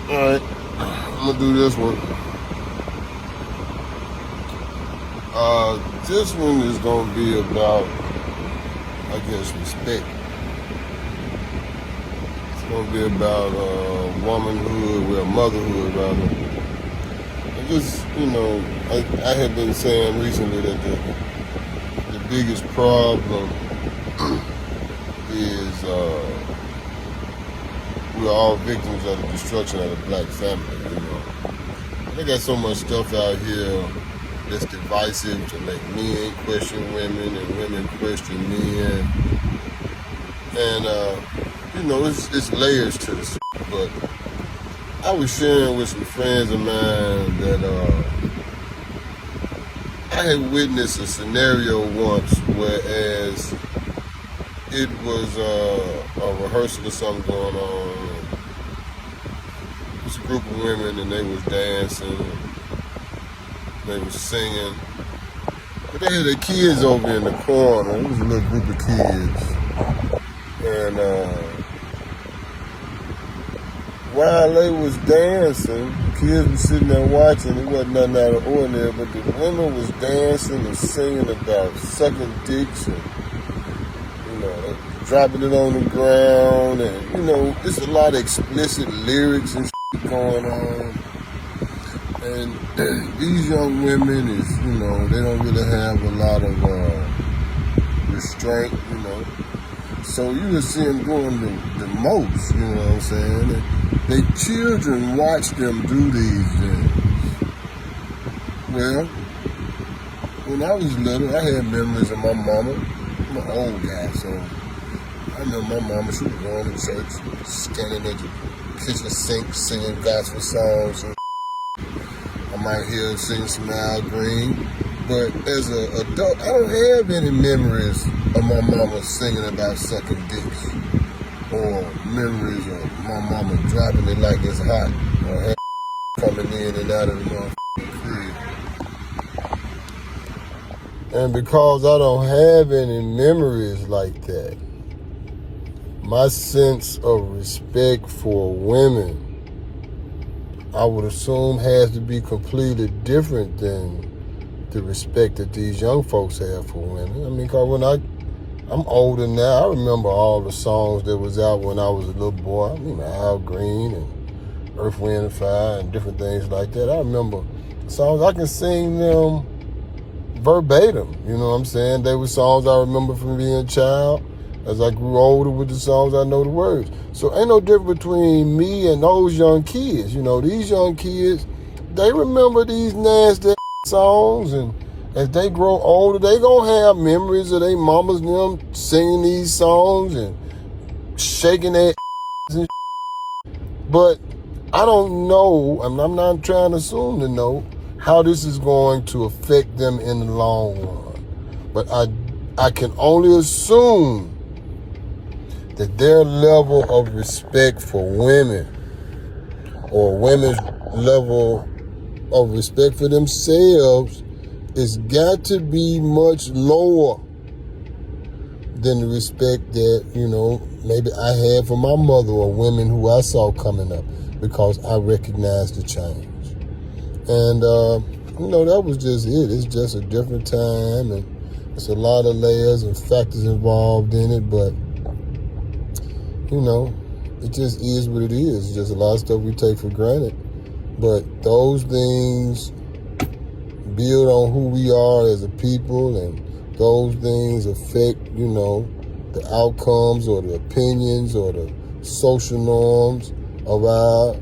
Alright, I'm gonna do this one. This one is gonna be about, I guess, respect. It's gonna be about womanhood, well, motherhood rather. And just, I have been saying recently that the biggest problem is we're all victims of the destruction of the black family. They got so much stuff out here that's divisive to make men question women and women question men. And, it's layers to this. But I was sharing with some friends of mine that I had witnessed a scenario once whereas it was a rehearsal of something going on. It was a group of women and they was dancing. They was singing. But they had their kids over in the corner. It was a little group of kids. And while they was dancing, the kids were sitting there watching. It wasn't nothing out of ordinary, but the women was dancing and singing about sucking dicks and, dropping it on the ground. And, there's a lot of explicit lyrics and shit going on. And these young women is, they don't really have a lot of restraint, So you just see them doing the most, you know what I'm saying? And their children watch them do these things. Well, when I was little, I had memories of my mama. I'm an old guy, so I remember my mama, she was going to church, standing at the kitchen sink, singing gospel songs. And I might hear her sing some Al Green. But as an adult, I don't have any memories of my mama singing about sucking dicks. Or memories of my mama dropping it like it's hot. Or her coming in and out of the motherfucking crib. And because I don't have any memories like that, my sense of respect for women, I would assume, has to be completely different than the respect that these young folks have for women. I mean, because when I'm older now, I remember all the songs that was out when I was a little boy. I mean, Al Green and Earth, Wind and Fire and different things like that. I remember songs, I can sing them verbatim, you know what I'm saying? They were songs I remember from being a child. As I grew older with the songs, I know the words. So ain't no difference between me and those young kids. These young kids, they remember these nasty songs, and as they grow older, they gonna have memories of their mamas and them singing these songs and shaking their and But I don't know, and I'm not trying to assume to know, how this is going to affect them in the long run. But I can only assume that their level of respect for women, or women's level of respect for themselves, is got to be much lower than the respect that, maybe I had for my mother or women who I saw coming up, because I recognized the change. And, that was just it. It's just a different time, and it's a lot of layers and factors involved in it, but it just is what it is. It's just a lot of stuff we take for granted. But those things build on who we are as a people, and those things affect, the outcomes or the opinions or the social norms of our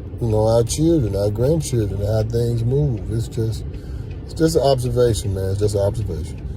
children, our grandchildren, how things move. It's just an observation, man. It's just an observation.